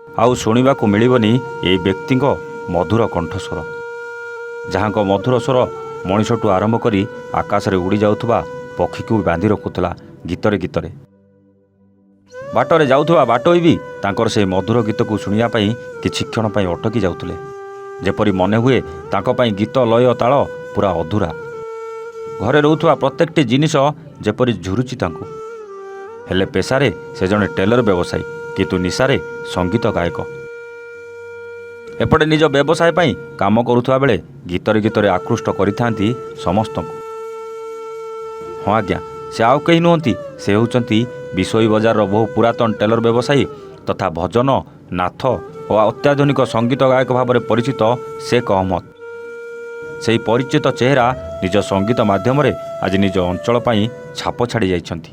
आउ शुणिबाकु मिलिबनी ए व्यक्तिंक मधुर कंठस्वर, जहाँको मधुर स्वर मनिषठू आरंभ करी आकाश रे उड़ी जाउथबा पक्षी को बांधि रखुला गीतरे गीतरे। बाटरे जाउथबा बाटोई भी तांकर से मधुर गीत को शुणिया पई किछि क्षण पई अटकी जाउथले, जेपरि मने हुए तांको पई गीत लय ताल पूरा अधूरा। घरे रहउथबा प्रत्येकटी जिनिस जेपरि झुरुची तांको, हेले पेशारे से जणे टेलर व्यवसायी किंतु निशारे संगीत गायक। एपटे निज व्यवसाय पई काम करुथबा बेले गीतरे गीतरे आकृष्ट करिथांती समस्तଙ୍କୁ। हाँ आज्ञा, से आउ कहीं नुहंती, से होउचंती विशोई बजार बहु पुरातन टेलर व्यवसायी तथा भजन नाथ और अत्याधुनिक संगीत गायक भाव में परिचित शेख अहमद। से परिचित चेहरा निज संगीत माध्यम आज निज अंचल पई छाप छाड़ी जाइछंती।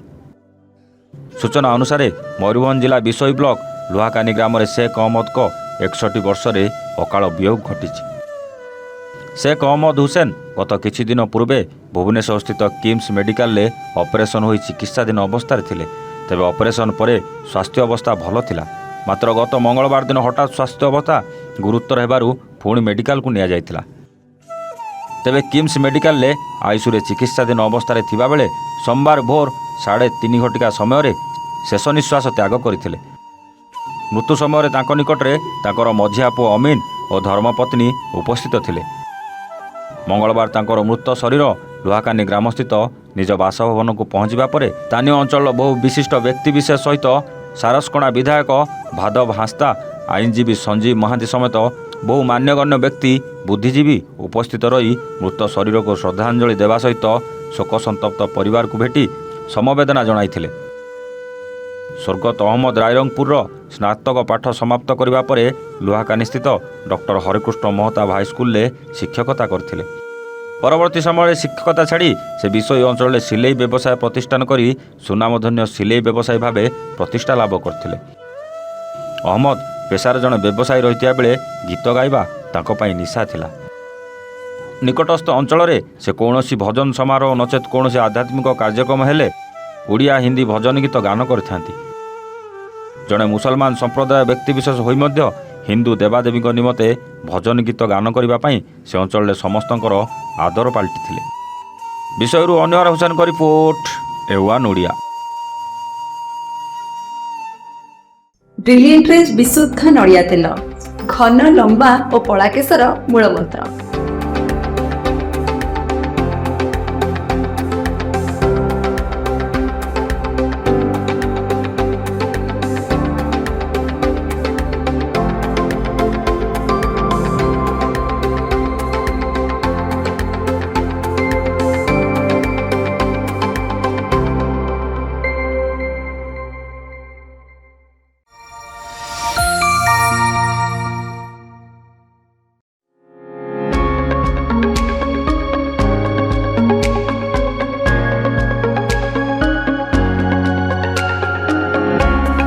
सूचना अनुसार मयूरभंज जिला विशोई ब्लॉक लुहाकानी ग्राम में शेख अहमद को 61 वर्ष रे अकाल वियोग घटी। शेख अहमद हुसैन गत किछि दिन पूर्वे भुवनेश्वर स्थित किम्स मेडिकल ले ऑपरेशन होई चिकित्साधीन अवस्था थिले। तेबे ऑपरेशन परे स्वास्थ्य अवस्था भल थिला, मात्र गत मंगलवार दिन हठात स्वास्थ्य अवस्था गुरुतर हेबारु पुणी मेडिकल को निया जाइथिला। तेबे किम्स मेडिकल ले आईसीयू रे चिकित्साधीन अवस्था थिबा बेले सोमवार भोर 3:30 घटिका समय शेष निश्वास त्याग करथिले। मृत्यु समय तांको निकटरे तांकर मझिया पुओ अमीन और धर्मपत्नी उपस्थित थिले। मंगलवार तांकर मृत शरीर लुहाकानी ग्रामस्थित निज बासभवन को पहुंचवा पर स्थानीय अंचल बहु विशिष्ट व्यक्तिविशेष सहित सारसकोणा विधायक भादव हांसदा, आईनजीवी संजीव महांती समेत बहु मान्यगण्य व्यक्ति बुद्धिजीवी उपस्थित रही मृत शरीर को श्रद्धांजलि देवा सहित शोक संतप्त परिवार को भेटी समवेदना जणाइथिले। स्वर्गत अहमद रायरंगपुर स्नातक पाठ समाप्त करने पर लुहाकानी स्थित डॉक्टर हरिकृष्ण महताब हाईस्कल में शिक्षकता करथिले। परवर्ती समय शिक्षकता छाड़ी से विशोई अंचल सिलाई व्यवसाय प्रतिष्ठान करी सुनामधन्य सिलाई व्यवसायी भाव प्रतिष्ठा लाभ करथिले। अहमद पेशार जड़े व्यवसायी रही बेले गीत गाइबा तांको पई निशा थिला। निकटस्थ अंचल से कौनसी भजन समारोह नचेत कौनसी आध्यात्मिक कार्यक्रम हेले ओडिया हिंदी भजन गीत गान करथांती। जड़े मुसलमान संप्रदाय व्यक्तिविशेष होई मध्य हिंदू देवादेवी निमते भजन गीत गान करने से अंचल समस्तंकर आदर पाल्टिथिले। विषय अनिवार्य हुसैन का report, A1 Odia. Brilliant raise विशुद्ध नड़िया तेल, घन लंबा और पड़ा केशर मूलमंत्र।